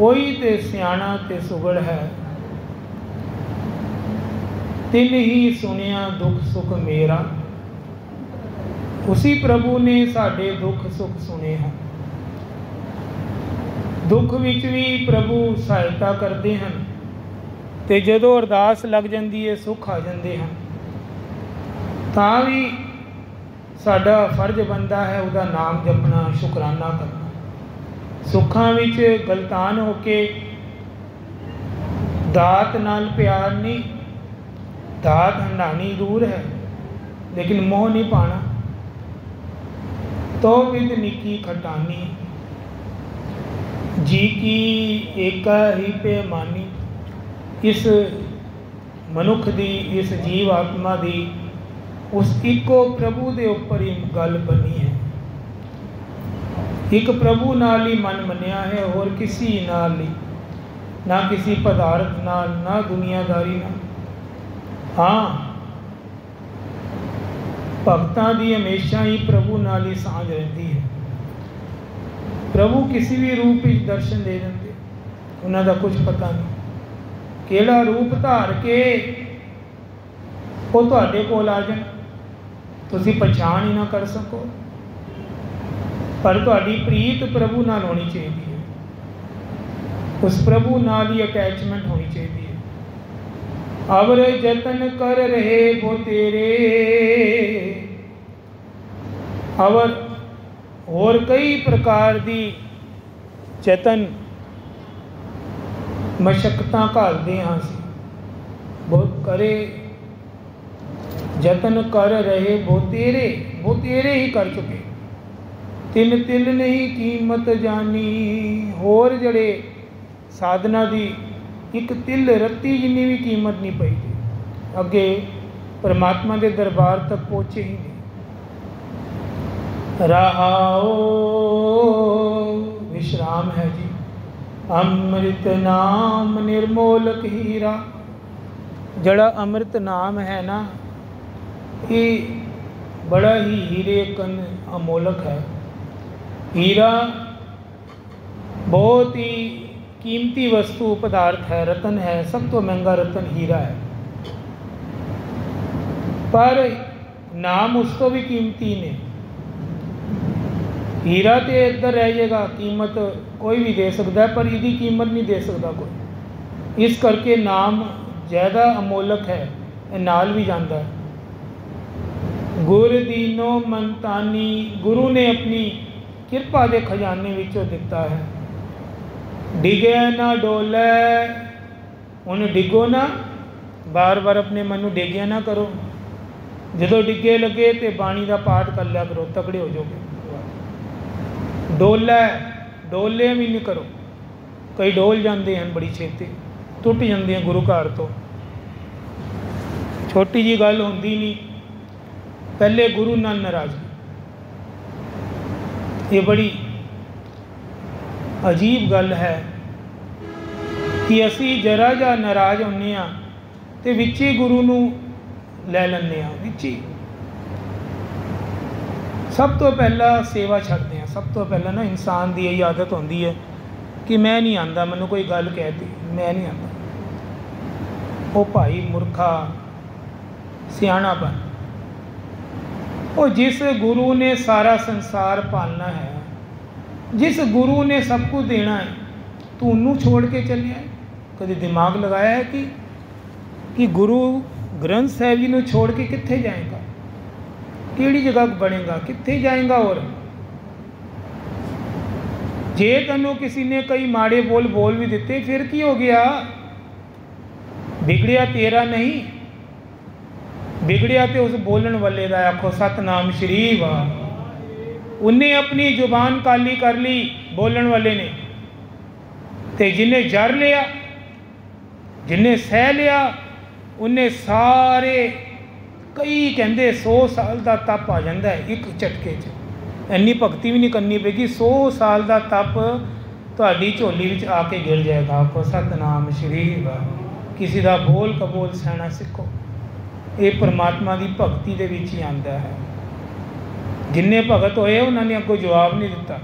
ओही ते सियाणा ते सुगड़ है, तिन ही सुनिया दुख सुख मेरा। उसी प्रभु ने साडे दुख सुख सुने हैं। दुख विच भी प्रभु सहायता करते हैं, तो जदों अरदास लग जाती है सुख आ जाते हैं, तां भी साडा फर्ज बनता है उसका नाम जपना, शुकराना करना। सुखां विच गलतान होके दात नाल प्यार नहीं, दात हंडानी दूर है लेकिन मोह नहीं पाना। तो विद निकी खटानी, जी की एका ही पैमानी। इस मनुख दी, इस जीव आत्मा दी उस इको प्रभु दे उपर ही गल बनी है। एक प्रभु नाल ही मन मनिया है, और किसी नाल नहीं, ना किसी पदार्थ नाल, ना दुनियादारी नाल। हाँ, भगतां दी हमेशा ही प्रभु नाल ही सांझ रहती है। प्रभु किसी भी रूप में दर्शन दे देंगे, उन्हों का कुछ पता नहीं केड़ा रूप धार के वो तुहाडे कोल आ जाण, तुसीं पछाण ही ना कर सको। पर तुहाडी प्रीत प्रभु नाल होनी चाहिए है, उस प्रभु नाल ही अटैचमेंट होनी चाहिए है। अवर जतन कर रहे वो तेरे, अवर और कई प्रकार दी जतन मशक्कतां घालदे हाँ सी, बहुत करे जतन कर रहे वो तेरे ही कर चुके। तिल तिल नहीं कीमत जानी, होर जड़े साधना दी एक तिल रत्ती जिन्नी भी कीमत नहीं पई थी, अगे परमात्मा के दरबार तक पहुँचे ही नहीं। रहाओ विश्राम है जी, अमृत नाम निर्मोलक हीरा। जड़ा अमृत नाम है ना, ये बड़ा ही हीरे कन अमोलक है। हीरा बहुत ही कीमती वस्तु पदार्थ है, रतन है, सब तो महंगा रतन हीरा है। पर नाम उस तो भी कीमती ने। हीरा तो इधर रह जाएगा, कीमत कोई भी दे सकता है, पर इसकी कीमत नहीं दे सकता कोई। इस करके नाम ज़्यादा अमोलक है, नाल भी जाता है। गुर दीनो मनतानी, गुरु ने अपनी किरपा के खजाने विचों दिता है। डिगे ना डोले, उन्हें डिगो ना, बार बार अपने मन को डिग्या ना करो। जो डिगे लगे तो बाणी का पाठ कर लिया करो, तगड़े हो जाओगे। डोले डोले भी नहीं करो, कई डोल जाते हैं बड़ी छेती, टुट जाते हैं गुरु घर तो। छोटी जी गल होंदी नहीं, पहले गुरु नाल नाराज़गी। ये बड़ी अजीब गल है कि असी जरा जा नाराज़ होने तो विच ही गुरु नूं लै लैंदे आ, विच ही। सब तो पहला सेवा छड्डदे हैं। सब तो पहला ना इंसान की यही आदत होती है कि मैं नहीं आंदा, मैनूं कोई गल कहती मैं नहीं आंदा। वो भाई मूर्खा सियाणा बन। वो जिस गुरु ने सारा संसार पालना है, जिस गुरु ने सब कुछ देना है, तू उन्होंने छोड़ के चलिया है? कभी दिमाग लगाया है कि गुरु ग्रंथ साहिब जी को छोड़ के कित्थे जाएगा, केड़ी जगह बनेगा, कित्थे जाएगा? और जे तैनूं किसी ने कई माड़े बोल भी दिते, फिर की हो गया? बिगड़िया तेरा नहीं, बिगड़िया तो उस बोलन वाले का। आखो सतनाम श्री वाह। उन्हें अपनी जुबान काली कर ली बोलन वाले ने, ते जिन्हें जर लिया, जिन्हें सह लिया, उन्हें सारे कई कहते 100 साल का तप आ जाता है एक झटके च। इन्नी भगती भी नहीं करनी पेगी, 100 साल का तप तुहाडी झोली विच आके गिर जाएगा। आखो सतनाम श्री वाह। किसी का बोल कबोल सहना सीखो, ये परमात्मा की भगती दे विच ही आंदा है। जिन्ने भगत होए उन्होंने अगों जवाब नहीं दिता।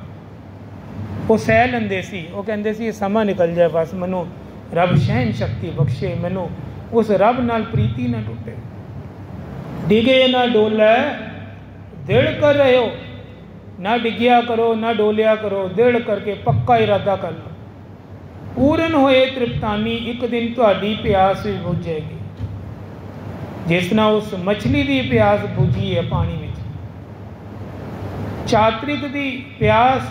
ਉਹ ਸਹਿ ਲੈਂਦੇ ਸੀ। ਉਹ ਕਹਿੰਦੇ ਸੀ ਸਮਾਂ ਨਿਕਲ ਜਾਏ ਬਸ, ਮੈਨੂੰ ਰੱਬ ਸਹਿਣ ਸ਼ਕਤੀ ਬਖਸ਼ੇ, ਮੈਨੂੰ ਉਸ ਰੱਬ ਨਾਲ ਪ੍ਰੀਤੀ ਨਾ ਟੁੱਟੇ। ਡਿਗੇ ਨਾ ਡੋਲੇ ਦਿਲ ਕਰ ਰਹੇ ਹੋ, ਨਾ ਡਿੱਗਿਆ ਕਰੋ ਨਾ ਡੋਲਿਆ ਕਰੋ, ਦਿਲ ਕਰਕੇ ਪੱਕਾ ਇਰਾਦਾ ਕਰ ਲਓ। ਪੂਰਨ ਹੋਏ ਤ੍ਰਿਪਤਾਨੀ, ਇੱਕ ਦਿਨ ਤੁਹਾਡੀ ਪਿਆਸ ਵੀ ਬੁੱਝ ਜਾਏਗੀ, ਜਿਸ ਤਰ੍ਹਾਂ ਉਸ ਮਛਲੀ ਦੀ ਪਿਆਸ ਬੁਝੀ ਹੈ ਪਾਣੀ ਵਿੱਚ। ਚਾਤਰਿਕ ਦੀ ਪਿਆਸ,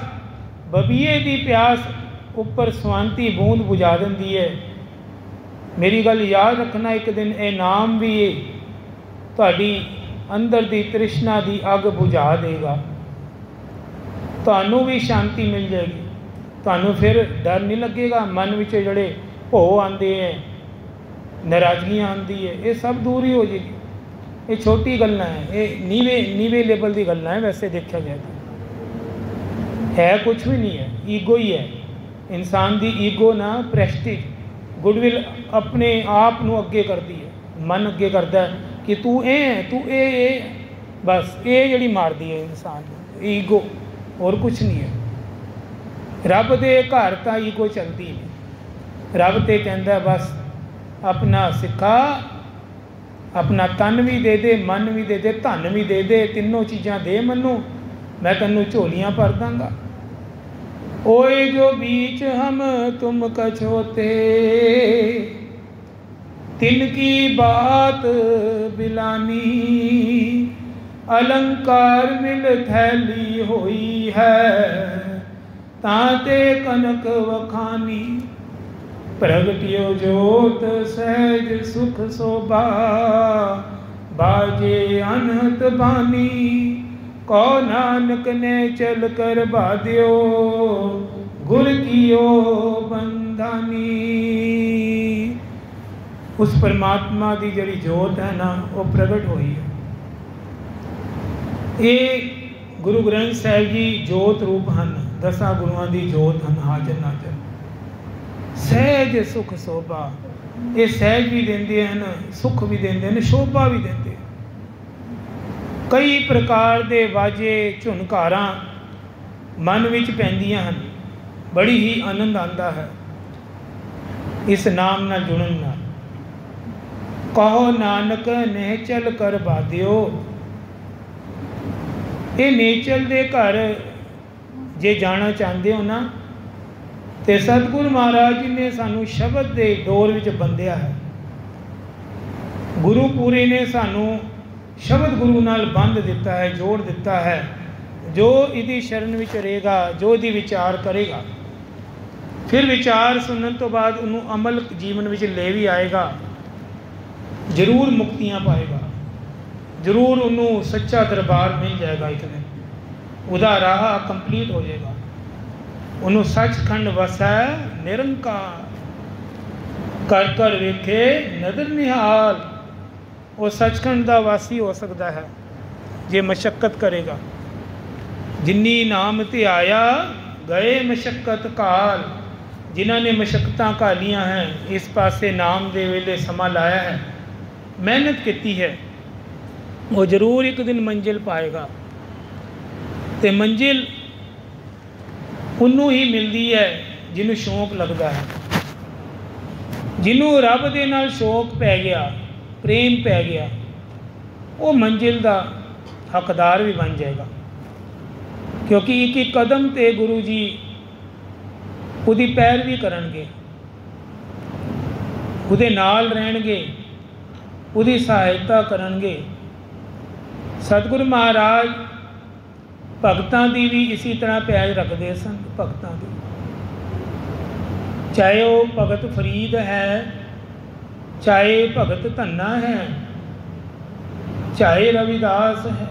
ਬਬੀਏ ਦੀ ਪਿਆਸ ਉੱਪਰ ਸਵਾਂਤੀ ਬੂੰਦ ਬੁਝਾ ਦਿੰਦੀ ਹੈ। ਮੇਰੀ ਗੱਲ ਯਾਦ ਰੱਖਣਾ, ਇੱਕ ਦਿਨ ਇਹ ਨਾਮ ਵੀ ਤੁਹਾਡੀ ਅੰਦਰ ਦੀ ਤ੍ਰਿਸ਼ਨਾ ਦੀ ਅੱਗ ਬੁਝਾ ਦੇਗਾ, ਤੁਹਾਨੂੰ ਵੀ ਸ਼ਾਂਤੀ ਮਿਲ ਜਾਏਗੀ, ਤੁਹਾਨੂੰ ਫਿਰ ਡਰ ਨਹੀਂ ਲੱਗੇਗਾ। ਮਨ ਵਿੱਚ ਜਿਹੜੇ ਭੋ ਆਉਂਦੇ ਹੈ, ਨਾਰਾਜ਼ਗੀਆਂ ਆਉਂਦੀ ਹੈ, ਇਹ ਸਭ ਦੂਰ ਹੀ ਹੋ ਜਾਏਗੀ। ਇਹ ਛੋਟੀ ਗੱਲਾਂ ਹੈ, ਇਹ ਨੀਵੇਂ ਲੈਵਲ ਦੀ ਗੱਲਾਂ ਹੈ। ਵੈਸੇ ਦੇਖਿਆ ਜਾਏ ਤਾਂ ਹੈ ਕੁਛ ਵੀ ਨਹੀਂ ਹੈ, ਈਗੋ ਹੀ ਹੈ। ਇਨਸਾਨ ਦੀ ਈਗੋ ਨਾ ਪ੍ਰੈਸਟੀਜ, ਗੁੱਡਵਿਲ ਆਪਣੇ ਆਪ ਨੂੰ ਅੱਗੇ ਕਰਦੀ ਹੈ, ਮਨ ਅੱਗੇ ਕਰਦਾ ਕਿ ਤੂੰ ਇਹ ਹੈ, ਤੂੰ ਇਹ ਬਸ ਇਹ ਜਿਹੜੀ ਮਾਰਦੀ ਹੈ ਇਨਸਾਨ ਨੂੰ, ਈਗੋ, ਹੋਰ ਕੁਛ ਨਹੀਂ ਹੈ। ਰੱਬ ਦੇ ਘਰ ਤਾਂ ਈਗੋ ਚੱਲਦੀ ਨਹੀਂ। ਰੱਬ ਤੇ ਕਹਿੰਦਾ ਬਸ ਆਪਣਾ ਸਿੱਖਾ, ਆਪਣਾ ਤਨ ਵੀ ਦੇ ਦੇ, ਮਨ ਵੀ ਦੇ ਦੇ, ਧਨ ਵੀ ਦੇ ਦੇ, ਤਿੰਨੋਂ ਚੀਜ਼ਾਂ ਦੇ ਮੈਨੂੰ, मैं तन्नू झोलियाँ भर दाँगा। ओए जो बीच हम तुम कछोते, तिनकी बात बिलानी, अलंकार मिल थैली होई है, ताते कनक वखानी। प्रगटियो जोत सहज सुख शोभा, बाजे अनहत बानी। कौ नानक ने चल कर बाध्यो, गुर कियो बंधानी। उस परमात्मा की जिहड़ी जोत है ना, वो प्रगट हुई है। ये गुरु ग्रंथ साहिब जी जोत रूप हैं, 10 गुरुआं की जोत हैं, हाजर नाजर। सहज सुख शोभा, ये सहज भी देंदे हैं, सुख भी देंदे हैं, शोभा भी देंदे। कई प्रकार के वाजे झुनकारां मन विच पैंदियां हन, बड़ी ही आनंद आता है इस नाम नाल जुड़न नाल। कहो नानक नेचल कर बाध्यो, ये नेचल दे घर जे जाना चाहते हो ना, तो सतगुरु महाराज जी ने सानू शब्द के डोर विच बंधिया है। गुरुपुरी ने सानू शब्द गुरु नाल बंध दिता है, जोड़ दिता है। जो इहदी शरण विच रहेगा, जो इहदी विचार करेगा, फिर विचार सुनने तो बाद उन्होंने अमल जीवन विच ले भी आएगा, जरूर मुक्तियां पाएगा, जरूर उन्होंने सच्चा दरबार मिल जाएगा। एक दिन उहदा राह कंप्लीट हो जाएगा। उन्होंने सचखंड वसै निरंकार, कर कर वेखे नदर निहाल। वो सचखंड का वासी हो सकता है जे मशक्कत करेगा। जिन्नी नाम ते आया गए मशक्कत काल, जिन्हों ने मशक्कत घालियाँ हैं, इस पासे नाम दे वेले समा लाया है, मेहनत की है, वो जरूर एक दिन मंजिल पाएगा। तो मंजिल उन्होंने ही मिलती है जिन्हों शौक लगता है। जिन्हों रब दे नाल शौक पै गया, प्रेम पै गया, वो मंजिल का हकदार भी बन जाएगा। क्योंकि एक एक कदम ते गुरु जी उहदी पैरवी करनगे, उहदे नाल रहणगे, उहदी सहायता करनगे। सतगुरु महाराज भगतां दी भी इसी तरह पैज रखते सन। भगतां दी, चाहे वो भगत फरीद है, चाहे भगत धन्ना है, चाहे रविदास है,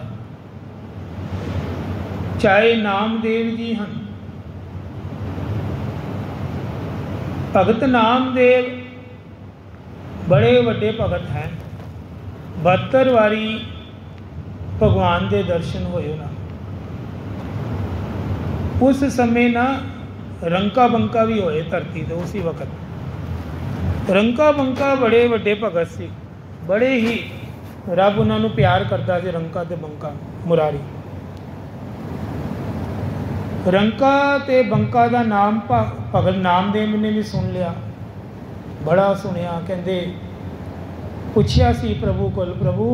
चाहे नामदेव जी हैं। भगत नामदेव बड़े वड्डे भगत हैं। 72 वारी भगवान के दर्शन होए ना। उस समय ना रंका बंका भी होए धरती तो उसी वक्त। रंका बंका बड़े वड्डे भगत से, बड़े ही रब उन्होंने प्यार करता है। रंका ते बंका मुरारी रंका ते बंका का नाम भगत नामदेव ने भी सुन लिया, बड़ा सुनिया। कहते पुछया सी प्रभु को, प्रभु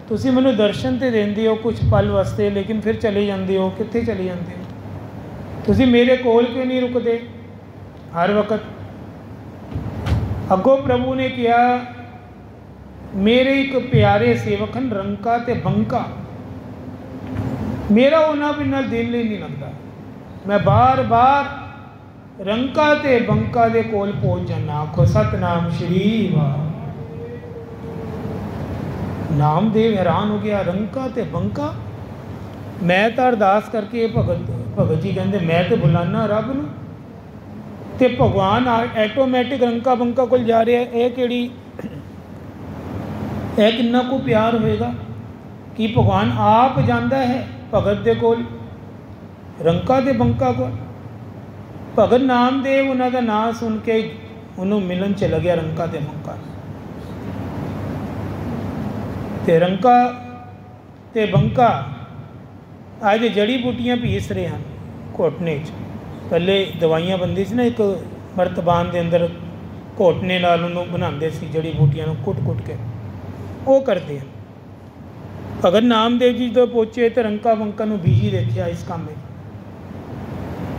तुसी मैनू दर्शन तो देंदे हो कुछ पल वास्ते, लेकिन फिर चले जाते हो, कित्थे चले जाते हो? तुसी मेरे कोल क्यों नहीं रुकते हर वक्त? अगों प्रभु ने कहा, मेरे एक प्यारे सेवक हैं रंका ते बंका, मेरा उन्हां बिना दिल ही नहीं लगता। मैं बार बार रंका ते बंका दे कोल पहुँच जाना। आखो सतनाम श्री वाह। नामदेव हैरान हो गया, रंका ते बंका। मैं तो अरदास करके भगत जी कहते मैं तो बुलाना रब नूं ते भगवान ऐटोमैटिक रंका बंका कोल जा रहा है। यह किहड़ी यह कितना को प्यार होएगा कि भगवान आप जाता है भगत दे कोल, रंका ते बंका कोल। भगत नामदेव उन्हों का नाम सुन के उन्होंने मिलन चला गया रंका ते बंका। ते रंका ते बंका आज जड़ी बूटियां पीस रहे हैं घोटने च। पहले दवाइयां बनती सी ना, एक मर्तबान के अंदर घोटने नाल उन्होंने बनाते सी जड़ी बूटियां कुट कुट के, वो करते हैं। भगत नामदेव जी जो पहुँचे तो रंका बंका नूं बिजी देखा इस काम में,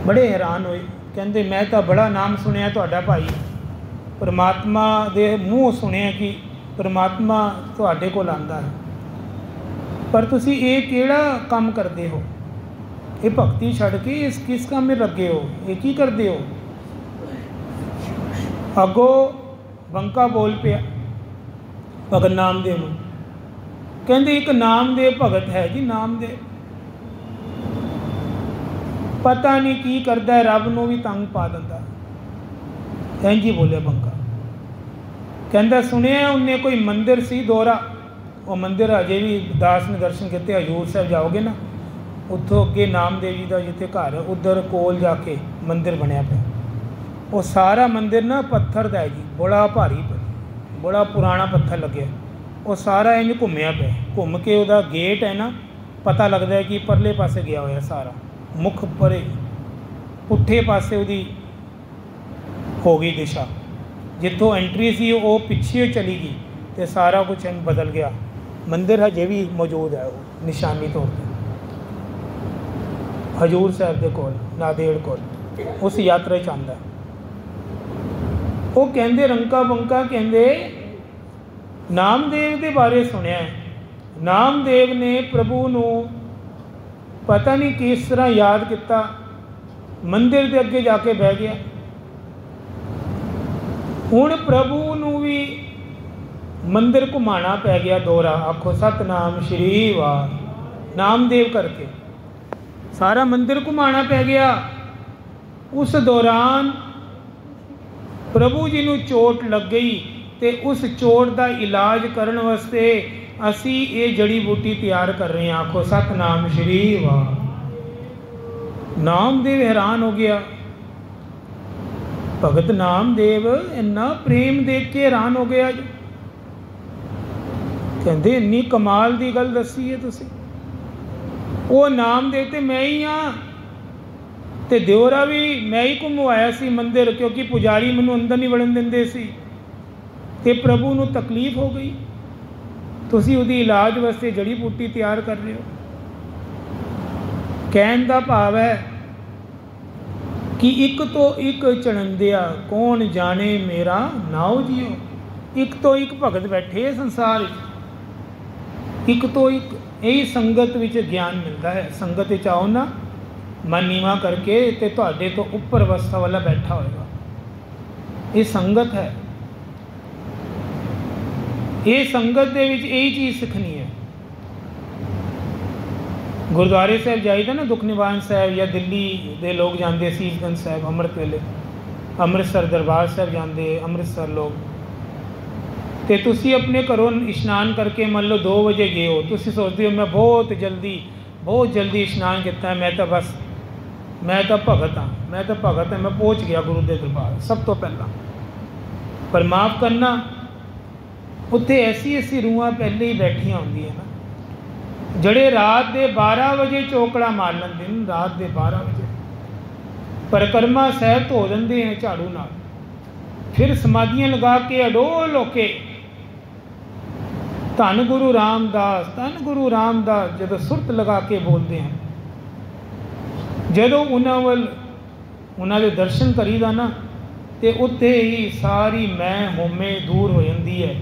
बड़े हैरान होए। कहते मैं तो बड़ा नाम सुनिया तुहाडा भाई, परमात्मा दे मूँह सुनिया कि परमात्मा तुहाडे कोल आंदा है, पर तुसी ये किहड़ा काम करते हो? ये भगती छड़ के इस किस काम में लगे हो? ये की करते हो? अगों बंका बोल पिया भगत नामदेव नूं, कहते एक नामदेव भगत है जी, नामदेव पता नहीं की करता है, रब नूं भी तंग पा दिंदा। इंज ही बोलिया बंका। कहता सुनिया उन्हें कोई मंदिर सी दोहरा, वो मंदिर अजे भी दास ने दर्शन किए, हजूर साहब जाओगे ना उत्थों अगे नामदेव जी का जिथे घर है उधर कोल जाके मंदिर बनया पाया। वो सारा मंदिर ना पत्थर का है जी, बड़ा भारी बड़ा पुराना पत्थर लगे, वो सारा इंज घूमया पाया। घूम के वह गेट है ना, पता लगता है कि परले पासे गया हुआ सारा, मुख परे पुठे पासे उसकी हो गई दिशा, जितों एंट्री सी वो पिछे चली गई तो सारा कुछ बदल गया। मंदिर हजे भी मौजूद है, वो निशानी तौर पर हजूर साहब के कोल नादेड़ कोल उस यात्रा च आंदा। वो कहते रंका बंका कहते नामदेव के बारे सुनिया, नामदेव ने प्रभु नूं पता नहीं किस तरह याद किया, मंदिर के अगे जाके बह गया। हुण प्रभु नूं भी मंदिर घुमाना पै गया दोहरा। आखो सतनाम श्री वाह। नामदेव करके सारा मंदिर घुमाना पै गया। उस दौरान प्रभु जी नूं चोट लग गई तो उस चोट का इलाज करने वास्ते असी ये जड़ी बूटी तैयार कर रहे हैं। आखो सतनाम श्री वाह। नामदेव हैरान हो गया। भगत नामदेव इन्ना प्रेम देख के हैरान हो गया। कहते इन्नी कमाल की गल दसी है तुसी। वो नामदेव तो मैं ही हाँ, तो दियोरा भी मैं ही घुमवाया सी मंदिर, क्योंकि पुजारी मैनू अंदर नहीं वड़न देंदे सी ते प्रभु नूं तकलीफ हो गई। तुसी उहदी इलाज वास्ते जड़ी बूटी तैयार कर रहे हो। कहण दा भाव है कि एक तो एक चढ़ंदिया कौन जाने मेरा नाव जियो। एक तो एक भगत बैठे संसार, एक तो एक यही संगत विच ज्ञान मिलता है। संगत विच आओ ना, मन नीवा करके ते तुहाडे तो उपर अवस्था वाला बैठा होएगा। ये संगत है। ये संगत दे विच यही चीज़ सीखनी है। गुरुद्वारे साहब जाइदा ना, दुख निवारण साहब, या दिल्ली दे लोग जाते सीसगंज साहब अमृत वेले, अमृतसर दरबार साहब जाते अमृतसर लोग, तो तुसी अपने घरों इशनान करके मान लो 2 बजे गए हो, तुसी सोचते हो मैं बहुत जल्दी इशनान किया, मैं तो भगत हाँ, मैं पहुँच गया गुरु के दरबार सब तो पहला। पर माफ़ करना, उत्थे ऐसी रूहां पहले ही बैठिया होंदियां ना, ਜਿਹੜੇ ਰਾਤ ਦੇ 12 ਵਜੇ ਚੋਕੜਾ ਮਾਰ ਲੈਂਦੇ ਨੇ, ਰਾਤ ਦੇ 12 ਵਜੇ ਪਰਿਕਰਮਾ ਸਾਹਿਬ ਧੋ ਦਿੰਦੇ ਆ ਝਾੜੂ ਨਾਲ, ਫਿਰ ਸਮਾਧੀਆਂ ਲਗਾ ਕੇ ਅਡੋਲ ਹੋ ਕੇ ਧੰਨ ਗੁਰੂ ਰਾਮਦਾਸ, ਧੰਨ ਗੁਰੂ ਰਾਮਦਾਸ ਜਦੋਂ ਸੁਰਤ ਲਗਾ ਕੇ ਬੋਲਦੇ ਹਨ, ਜਦੋਂ ਉਹਨਾਂ ਦੇ ਦਰਸ਼ਨ ਕਰੀਦਾ ਨਾ, ਤੇ ਉੱਥੇ ਹੀ ਸਾਰੀ ਮੈਂ ਹੋਮੇ ਦੂਰ ਹੋ ਜਾਂਦੀ ਹੈ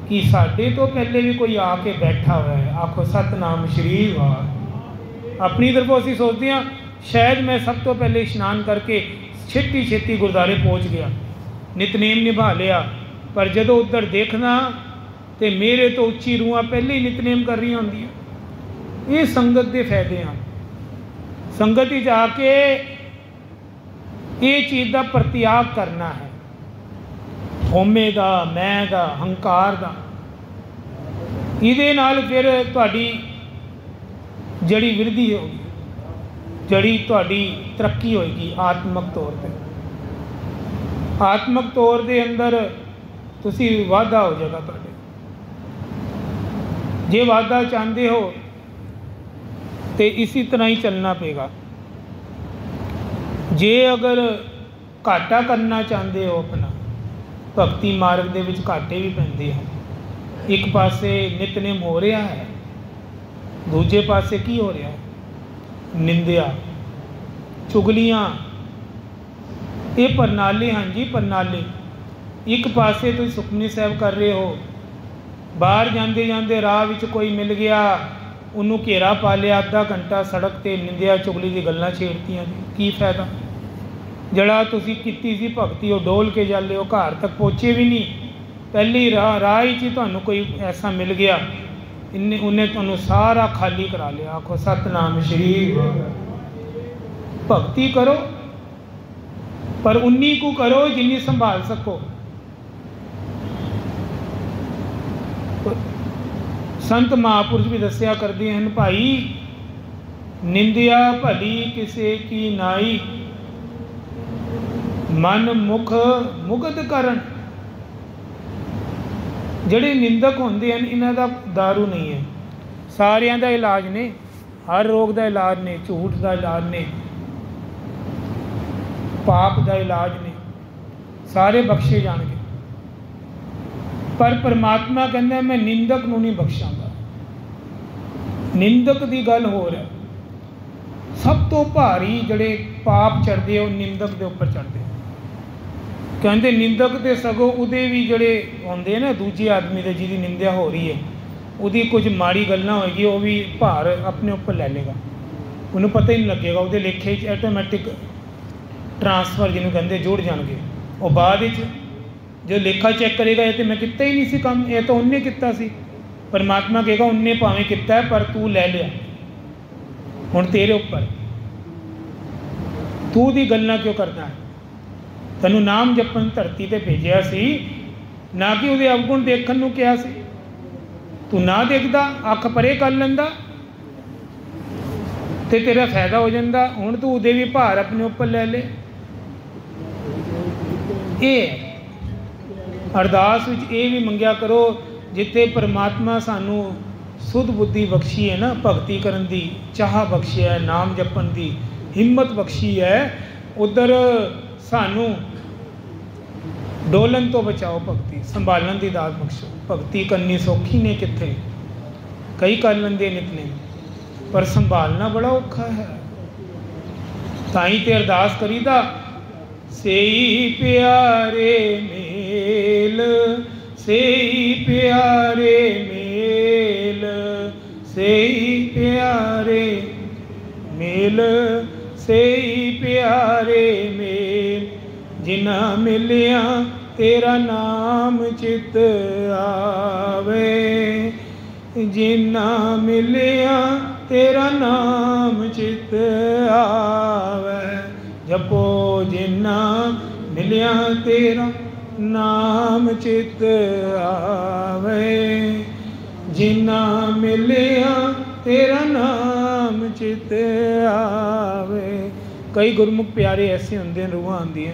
ਕਿ ਸਾਡੇ ਤੋਂ ਪਹਿਲੇ ਵੀ ਕੋਈ ਆ ਕੇ ਬੈਠਾ ਹੋਇਆ ਹੈ। ਆਖੋ ਸਤਨਾਮ ਸ਼੍ਰੀ ਵਾਹਿਗੁਰੂ। ਆਪਣੀ ਤਰਫੋਂ ਅਸੀਂ ਸੋਚਦੇ ਹਾਂ ਸ਼ਾਇਦ ਮੈਂ ਸਭ ਤੋਂ ਪਹਿਲੇ ਇਸ਼ਨਾਨ ਕਰਕੇ ਛੇਤੀ ਛੇਤੀ ਗੁਰਦੁਆਰੇ ਪਹੁੰਚ ਗਿਆ, ਨਿਤਨੇਮ ਨਿਭਾ ਲਿਆ, ਪਰ ਜਦੋਂ ਉੱਧਰ ਦੇਖਣਾ ਤੇ ਮੇਰੇ ਤੋਂ ਉੱਚੀ ਰੂਹਾਂ ਪਹਿਲੇ ਹੀ ਨਿਤਨੇਮ ਕਰ ਰਹੀਆਂ ਹੁੰਦੀਆਂ। ਇਹ ਸੰਗਤ ਦੇ ਫਾਇਦੇ ਹਨ। ਸੰਗਤ ਵਿੱਚ ਆ ਕੇ ਇਹ ਚੀਜ਼ ਦਾ ਪ੍ਰਤਿਆਗ ਕਰਨਾ ਹੈ, ਹਉਮੈ ਦਾ, ਮੈਂ ਦਾ, ਹੰਕਾਰ ਦਾ। ਇਹਦੇ ਨਾਲ ਫਿਰ ਤੁਹਾਡੀ ਜਿਹੜੀ ਵਿਰਧੀ ਹੋਗੀ, ਜਿਹੜੀ ਤੁਹਾਡੀ ਤਰੱਕੀ ਹੋਏਗੀ ਆਤਮਕ ਤੌਰ 'ਤੇ, ਆਤਮਕ ਤੌਰ ਦੇ ਅੰਦਰ ਤੁਸੀਂ ਵਾਧਾ ਹੋ ਜਾਏਗਾ ਤੁਹਾਡੇ। ਜੇ ਵਾਧਾ ਚਾਹੁੰਦੇ ਹੋ ਤੇ ਇਸੇ ਤਰ੍ਹਾਂ ਹੀ ਚੱਲਣਾ ਪਏਗਾ। ਜੇ ਅਗਰ ਘਾਟਾ ਕਰਨਾ ਚਾਹੁੰਦੇ ਹੋ ਆਪਣਾ, ਭਗਤੀ ਮਾਰਗ ਦੇ ਵਿੱਚ ਘਾਟੇ ਵੀ ਪੈਂਦੇ ਹਨ। ਇੱਕ ਪਾਸੇ ਨਿਤਨੇਮ ਹੋ ਰਿਹਾ ਹੈ, ਦੂਜੇ ਪਾਸੇ ਕੀ ਹੋ ਰਿਹਾ ਹੈ? ਨਿੰਦਿਆ, ਚੁਗਲੀਆਂ, ਇਹ ਪ੍ਰਣਾਲੇ ਹਨ ਜੀ, ਪ੍ਰਣਾਲੇ। ਇੱਕ ਪਾਸੇ ਤੁਸੀਂ ਸੁਖਮਨੀ ਸਾਹਿਬ ਕਰ ਰਹੇ ਹੋ, ਬਾਹਰ ਜਾਂਦੇ ਜਾਂਦੇ ਰਾਹ ਵਿੱਚ ਕੋਈ ਮਿਲ ਗਿਆ, ਉਹਨੂੰ ਘੇਰਾ ਪਾ ਲਿਆ, ਅੱਧਾ ਘੰਟਾ ਸੜਕ 'ਤੇ ਨਿੰਦਿਆ ਚੁਗਲੀ ਦੀ ਗੱਲਾਂ ਛੇੜਤੀਆਂ ਜੀ, ਕੀ ਫਾਇਦਾ? ਜਿਹੜਾ ਤੁਸੀਂ ਕੀਤੀ ਸੀ ਭਗਤੀ ਉਹ ਡੋਲ ਕੇ ਜਾਂਦੇ ਹੋ, ਘਰ ਤੱਕ ਪਹੁੰਚੇ ਵੀ ਨਹੀਂ, ਪਹਿਲੀ ਰਾਹ 'ਚ ਹੀ ਤੁਹਾਨੂੰ ਕੋਈ ਐਸਾ ਮਿਲ ਗਿਆ, ਉਹਨੇ ਤੁਹਾਨੂੰ ਸਾਰਾ ਖਾਲੀ ਕਰਾ ਲਿਆ। ਆਖੋ ਸਤਨਾਮ ਸ਼੍ਰੀ ਵਾਹਿਗੁਰੂ। ਭਗਤੀ ਕਰੋ, ਪਰ ਉਨੀ ਕੁ ਕਰੋ ਜਿੰਨੀ ਸੰਭਾਲ ਸਕੋ। ਸੰਤ ਮਹਾਂਪੁਰਸ਼ ਵੀ ਦੱਸਿਆ ਕਰਦੇ ਹਨ, ਭਾਈ ਨਿੰਦਿਆ ਭਲੀ ਕਿਸੇ ਕੀ ਨਾਈ, ਮਨ ਮੁਖ ਮੁਗਧ ਕਰਨ। ਜਿਹੜੇ ਨਿੰਦਕ ਹੁੰਦੇ ਹਨ ਇਹਨਾਂ ਦਾ ਦਾਰੂ ਨਹੀਂ ਹੈ, ਸਾਰਿਆਂ ਦਾ ਇਲਾਜ ਨੇ, ਹਰ ਰੋਗ ਦਾ ਇਲਾਜ ਨੇ, ਝੂਠ ਦਾ ਇਲਾਜ ਨੇ, ਪਾਪ ਦਾ ਇਲਾਜ ਨੇ, ਸਾਰੇ ਬਖਸ਼ੇ ਜਾਣਗੇ। ਪਰ ਪਰਮਾਤਮਾ ਕਹਿੰਦਾ ਮੈਂ ਨਿੰਦਕ ਨੂੰ ਨਹੀਂ ਬਖਸ਼ਾਂਗਾ। ਨਿੰਦਕ ਦੀ ਗੱਲ ਹੋਰ ਹੈ। ਸਭ ਤੋਂ ਭਾਰੀ ਜਿਹੜੇ ਪਾਪ ਚੜ੍ਹਦੇ ਉਹ ਨਿੰਦਕ ਦੇ ਉੱਪਰ ਚੜ੍ਹਦੇ। ਕਹਿੰਦੇ ਨਿੰਦਕ ਤੇ ਸਗੋਂ ਉਹਦੇ ਵੀ ਜਿਹੜੇ ਹੁੰਦੇ ਨਾ, ਦੂਜੇ ਆਦਮੀ ਦੇ ਜਿਹਦੀ ਨਿੰਦਿਆ ਹੋ ਰਹੀ ਹੈ, ਉਹਦੀ ਕੁਝ ਮਾੜੀ ਗੱਲਾਂ ਹੋਏਗੀ, ਉਹ ਵੀ ਭਾਰ ਆਪਣੇ ਉੱਪਰ ਲੈ ਲੇਗਾ, ਉਹਨੂੰ ਪਤਾ ਹੀ ਨਹੀਂ ਲੱਗੇਗਾ। ਉਹਦੇ ਲੇਖੇ 'ਚ ਆਟੋਮੈਟਿਕ ਟਰਾਂਸਫਰ ਜਿਹਨੂੰ ਕਹਿੰਦੇ ਜੁੜ ਜਾਣਗੇ। ਉਹ ਬਾਅਦ ਵਿੱਚ ਜੋ ਲੇਖਾ ਚੈੱਕ ਕਰੇਗਾ, ਇਹ ਤਾਂ ਮੈਂ ਕੀਤਾ ਹੀ ਨਹੀਂ ਸੀ ਕੰਮ, ਇਹ ਤਾਂ ਉਹਨੇ ਕੀਤਾ ਸੀ। ਪਰਮਾਤਮਾ ਕਹੇਗਾ ਉਹਨੇ ਭਾਵੇਂ ਕੀਤਾ ਹੈ ਪਰ ਤੂੰ ਲੈ ਲਿਆ, ਹੁਣ ਤੇਰੇ ਉੱਪਰ, ਤੂੰ ਦੀ ਗੱਲਾਂ ਕਿਉਂ ਕਰਦਾ ਹੈ? ਤੈਨੂੰ ਨਾਮ ਜਪਣ ਧਰਤੀ 'ਤੇ ਭੇਜਿਆ ਸੀ, ਨਾ ਕਿ ਉਹਦੇ ਅਵਗੁਣ ਦੇਖਣ ਨੂੰ ਕਿਹਾ ਸੀ। ਤੂੰ ਨਾ ਦੇਖਦਾ, ਅੱਖ ਪਰੇ ਕਰ ਲੈਂਦਾ ਤੇ ਤੇਰਾ ਫਾਇਦਾ ਹੋ ਜਾਂਦਾ। ਹੁਣ ਤੂੰ ਉਹਦੇ ਵੀ ਭਾਰ ਆਪਣੇ ਉੱਪਰ ਲੈ ਲੈ। ਇਹ ਅਰਦਾਸ ਵਿੱਚ ਇਹ ਵੀ ਮੰਗਿਆ ਕਰੋ, ਜਿੱਥੇ ਪਰਮਾਤਮਾ ਸਾਨੂੰ ਸੁਧ ਬੁੱਧੀ ਬਖਸ਼ੀ ਹੈ ਨਾ, ਭਗਤੀ ਕਰਨ ਦੀ ਚਾਹ ਬਖਸ਼ੀ ਹੈ, ਨਾਮ ਜਪਣ ਦੀ ਹਿੰਮਤ ਬਖਸ਼ੀ ਹੈ, ਉੱਧਰ ਸਾਨੂੰ ਡੋਲਣ ਤੋਂ ਬਚਾਓ, ਭਗਤੀ ਸੰਭਾਲਣ ਦੀ ਦਾਤ ਬਖਸ਼ੋ। ਭਗਤੀ ਕਰਨੀ ਸੌਖੀ ਨੇ ਕਿੱਥੇ, ਕਈ ਕਰ ਲੈਂਦੇ ਨਿਤਨੇਮ, ਪਰ ਸੰਭਾਲਣਾ ਬੜਾ ਔਖਾ ਹੈ। ਤਾਂ ਹੀ ਤੇ ਅਰਦਾਸ ਕਰੀਦਾ, ਸੇਈ ਪਿਆਰੇ ਮੇਲ, ਸੇਈ ਪਿਆਰੇ ਮੇਲ, ਸੇਈ ਪਿਆਰੇ ਮੇਲ, ਸੇਈ ਪਿਆਰੇ ਮੇਲ, ਜਿਨਾ ਮਿਲਿਆ ਤੇਰਾ ਨਾਮ ਚਿਤ ਆਵੇ, ਜਿਨਾ ਮਿਲਿਆ ਤੇਰਾ ਨਾਮ ਚਿਤ ਆਵੇ। ਜਪੋ ਜਿਨਾ ਮਿਲਿਆ ਤੇਰਾ ਨਾਮ ਚਿਤ ਆਵੇ, ਜਿਨਾ ਮਿਲਿਆ ਤੇਰਾ ਨਾਮ ਚਿਤ ਆਵੇ। ਕਈ ਗੁਰਮੁਖ ਪਿਆਰੇ ਐਸੇ ਹੁੰਦੇ ਨੇ, ਰੂਹਾਂ ਆਉਂਦੀਆਂ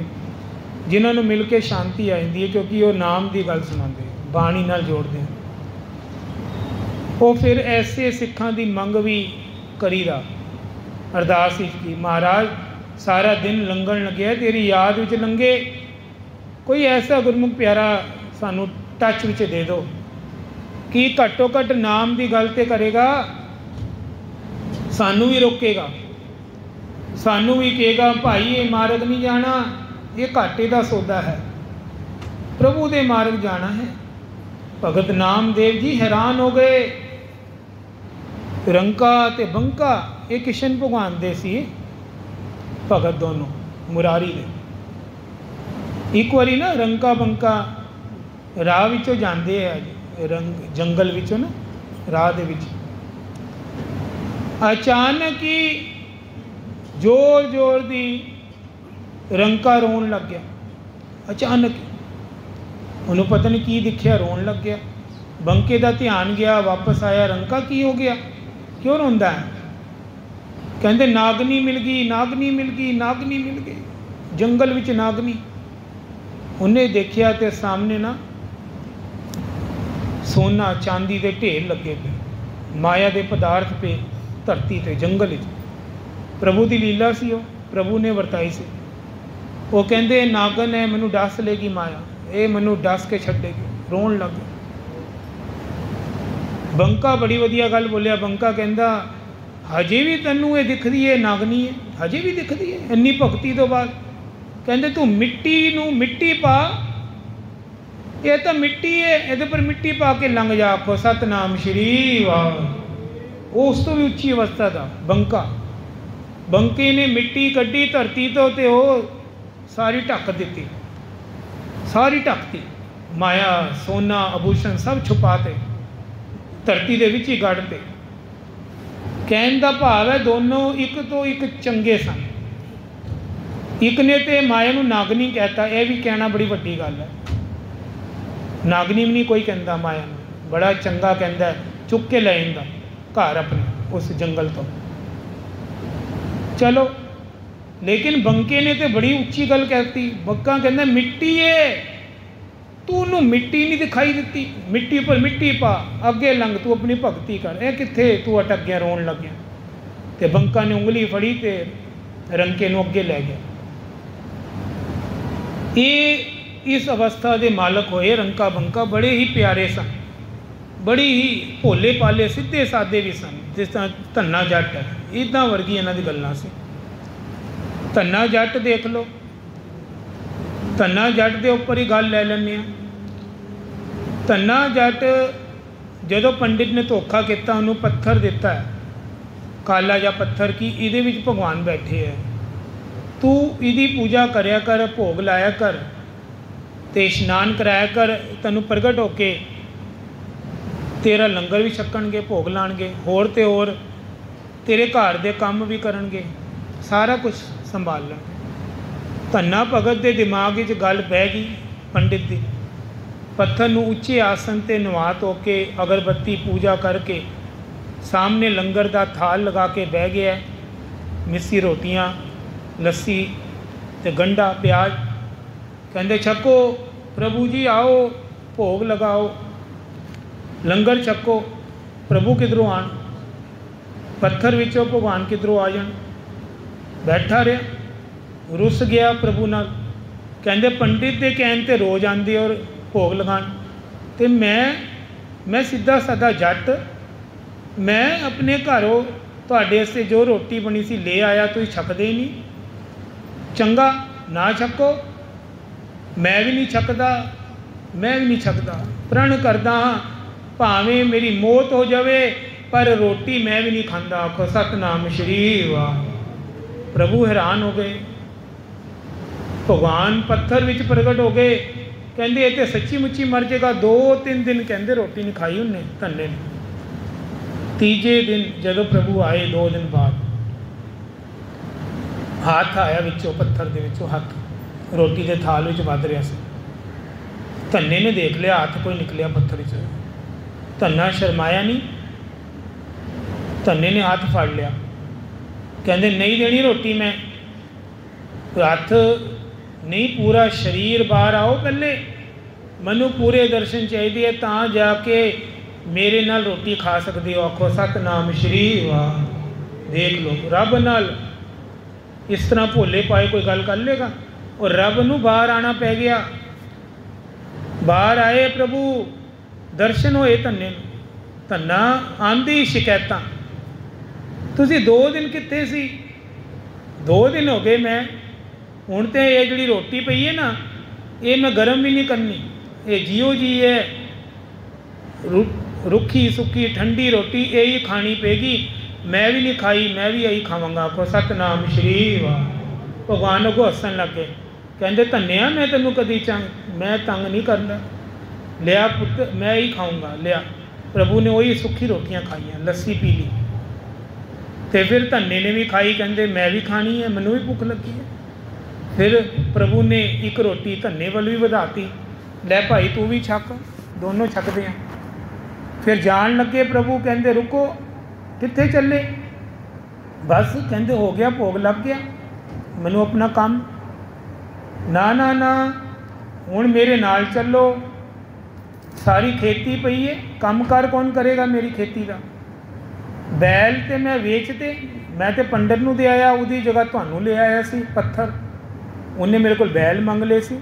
ਜਿਨ੍ਹਾਂ ਨੂੰ ਮਿਲ ਕੇ ਸ਼ਾਂਤੀ ਆ ਜਾਂਦੀ ਹੈ, ਕਿਉਂਕਿ ਉਹ ਨਾਮ ਦੀ ਗੱਲ ਸੁਣਾਉਂਦੇ, ਬਾਣੀ ਨਾਲ ਜੋੜਦੇ ਹਨ। वो फिर ऐसे सिखां की मंग भी करीदा अरदास की, महाराज सारा दिन लंघन लग्या तेरी याद विच लंघे, कोई ऐसा गुरमुख प्यारा सानू टच विच दे दो कि घट्टो घट नाम की गल तो करेगा, सानू भी रोकेगा, सानू भी कहेगा भाई ये मार्ग नहीं जाना, ये घाटे का सौदा है, प्रभु दे मार्ग जाना है। भगत नामदेव जी हैरान हो गए। रंका ते बंका ये किशन भगवान दे सी भगत दोनों मुरारी दे। एक बारी ना रंका बंका राह विचों जांदे है, रंग जंगल विचों ना राह दे विच अचानक ही जोर जोर दी रंका रोन लग गया। अचानक उन्होंने पता नहीं की दिखिया, रोन लग गया। बंके का ध्यान गया, वापस आया, रंका की हो गया, क्यों रोंदा है? कहते नागनी मिल गई, नागनी मिल गई, नागनी मिल गई, जंगल विच नागनी। उन्हें देखिया तो सामने ना सोना चांदी के ढेर लगे पे, माया के पदार्थ पे धरती ते जंगल विच। प्रभु की लीला सी, वो प्रभु ने वरताई सी। वो कहते नागन है, मैनू डस लेगी माया, ये मैनू डस के छड्डेगी, रोन लग गया। बंका बड़ी वधिया गल बोलिया। बंका कहता हजे भी तैनू ये दिखती है नागनी है, हजे भी दिखती है इन्नी भगती तो बाद। कहते तू मिट्टी नू मिट्टी पा, ये तो मिट्टी है, ये पर मिट्टी पा के लंघ जा, आखो सतनाम श्री वाह। उस तो भी उच्ची अवस्था था बंका। बंके ने मिट्टी कड्डी धरती तो ते वो सारी ढक दी, सारी ढकती, माया सोना आभूषण सब छुपाते धरती के विच ही गढ़ते। कहने का भाव है दोनों एक तो एक चंगे सन। एक ने तो माया नू नागनी कहता, यह भी कहना बड़ी वड्डी गल है। नागनी भी नहीं कोई कहता माया नू, बड़ा चंगा कहता है, चुक के ले आंदा घर अपने उस जंगल तो। चलो लेकिन बंके ने तो बड़ी उच्ची गल कहती। बंका कहता मिट्टी है, तू नू मिट्टी नहीं दिखाई देती, मिट्टी पर मिट्टी पा, अगे लंघ, तू अपनी भगती कर, ए कित्थे तू अटक गया, रोन लग गया। तो बंका ने उंगली फड़ी तो रंके नू अगे लै गया। ये इस अवस्था के मालक होए रंका बंका, बड़े ही प्यारे सन, बड़ी ही भोले पाले सीधे सादे भी सन। जिस तरह धन्ना जट है, इदा वर्गी इन्हां दी गल्लां सी। धन्ना जट देख लो, धन्ना जट के उपर ही गल लै लैंदे आ। धन्ना जट जदों पंडित ने धोखा किया, उन्होंने पत्थर दिता है काला जा पत्थर की, इहदे विच भगवान बैठे है, तू इहदी पूजा करया कर, भोग लाया कर, ते इशनान कराया कर, तैनूं प्रगट होके तेरा लंगर भी छकणगे, भोग लाणगे, होर ते होर तेरे घर दे काम भी करनगे, सारा कुछ संभाल लैणगे। धन्ना भगत के दिमाग विच गल बह गई पंडित दी। पत्थर नूं उच्चे आसन ते नवा धो के अगरबत्ती पूजा करके सामने लंगर का थाल लगा के बह गया। मिस्सी रोटियां, लस्सी ते गंढा प्याज। कहंदे छको प्रभु जी, आओ भोग लगाओ, लंगर छको। प्रभु किधरों आन, पत्थर विचों भगवान किधरों आ जान। बैठा रहा, रुस गया प्रभु नाल। कहंदे पंडित के कहने ते रोज़ आंदे और भोग लगान, तो मैं सीधा साधा जट, मैं अपने घरों तुहाडे वास्ते जो रोटी बनी सी ले आया, तुसीं छकदे ही नहीं। चंगा ना छको, मैं भी नहीं छकदा, मैं भी नहीं छकदा, प्रण करदा हाँ भावें मेरी मौत हो जाए पर रोटी मैं भी नहीं खांदा। आखो सतनाम श्री वाह। प्रभु हैरान हो गए, भगवान पत्थर विच प्रगट हो गए। कहंदे ये तो सच्ची मुच्ची मर जाएगा। 2-3 दिन कहंदे रोटी नहीं खाई उन्हें धन्ने ने। तीजे दिन जदों प्रभु आए 2 दिन बाद, हाथ आया विचों पत्थर दे विचों, हाथ रोटी के थाल विच वध रहा सी। धन्ने ने देख लिया हाथ कोई निकलिया पत्थर च। धन्ना शर्माया नहीं, धन्ने ने हाथ फड़ लिया। कहंदे नहीं देनी रोटी, मैं हाथ नहीं, पूरा शरीर बाहर आओ, पहले मैनू पूरे दर्शन चाहिए, तां जाके मेरे नाल रोटी खा सकते हो, आखो सतनाम श्री वाह। देख लो रब नाल इस तरह भोले पाए कोई गल कर लेगा। और रब नूं बाहर आना पै गया। बाहर आए प्रभु, दर्शन होए धन्ने धन्ना आंदी शिकायतां, तुसीं 2 दिन कित्थे सी? 2 दिन हो गए मैं हुण ते ये जिहड़ी रोटी पई है ना, ये मैं गर्म भी नहीं करनी, ये जियो जी है रुखी सुखी ठंडी रोटी यही खानी पेगी। मैं भी नहीं खाई, मैं भी यही खावांगा। आखो सतनाम श्री वाह। भगवान अगो हसन लग गए, कहते धन्या मैं तेनों कदी मैं तंग नहीं करना, लिया पुत्र मैं ही खाऊंगा। लिया प्रभु ने वही सुखी रोटियां खाइयां, लस्सी पी ली। तो फिर धन्ने ने भी खाई, कहते मैं भी खानी है, मैनू भी भुख लगी है। फिर प्रभु ने एक रोटी धन्ने वाल भी वधाती, लै भाई तू भी छक, दोनों छकते हैं। फिर जान लगे प्रभु, कहते रुको कित्थे चले? बस कहते हो गया, भोग लग गया, मैनू अपना काम। ना ना ना हुण मेरे नाल चलो, सारी खेती पई है, काम कार कौन करेगा मेरी खेती का? बैल तो मैं वेचते, मैं तो पंडित नूं दे आया, उहदी जगह तुहानूं ले आया सी पत्थर, उन्हें मेरे को बैल मंग ले सी।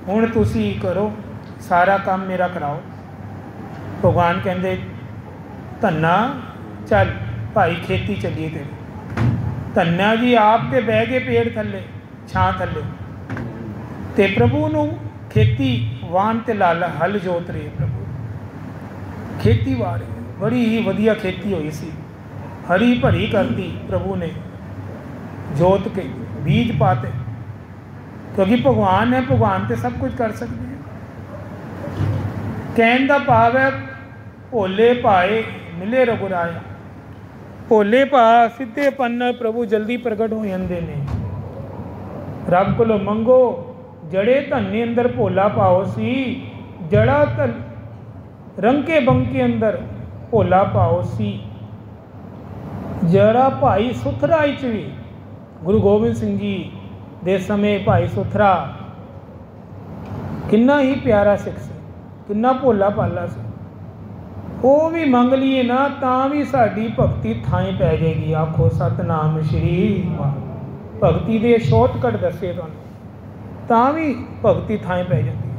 हुण तुसीं करो, सारा काम मेरा कराओ। भगवान कहते धन्ना चल भाई खेती चलिए तेरी। धन्ना जी आप तो बह गए पेड़ थले छां थले, तो प्रभु नूं खेती वाहन ते लाल हल जोत रहे। प्रभु खेती वाह रहे, बड़ी ही वधिया खेती हुई सी, हरी भरी करती प्रभु ने जोत के बीज पाते, क्योंकि भगवान है, भगवान तो सब कुछ कर सकते हैं। कहने का भाव है भोले भाए मिले रघुराया। भोले भा सीधे पन प्रभु जल्दी प्रगट हो जाते ने। रब कोलों मंगो, जड़े धन्ने अंदर भोला पाओ सी, जड़ा धन रंके बंके अंदर भोला पाओ सी। जड़ा भाई सुथरा च भी गुरु गोबिंद सिंह जी दे समय भाई सुथरा किन्ना ही प्यारा सिख से, किन्ना भोला पाला से, वो भी मंग लीए ना तां भी साडी भगती थाएं पै जाएगी। आखो सतनाम श्री वाह। भगती दे शॉर्टकट दसे तुहानूं, तां भी भगती थाएं पै जाती है।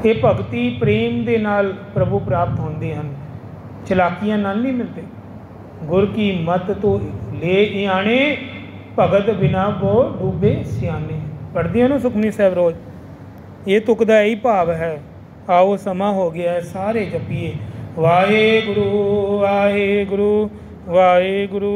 ये भगती प्रेम दे नाल प्रभु प्राप्त होंदे हन, चलाकियां नाल नहीं मिलते। गुर की मत तो ले आने, भगत बिना वो डूबे सियाने। पढ़ते हो ना सुखमनी साहब रोज, ये तुक दा यही भाव है। आओ समा हो गया है, सारे जपिए वाहे गुरु वाहे गुरु वाहे गुरु।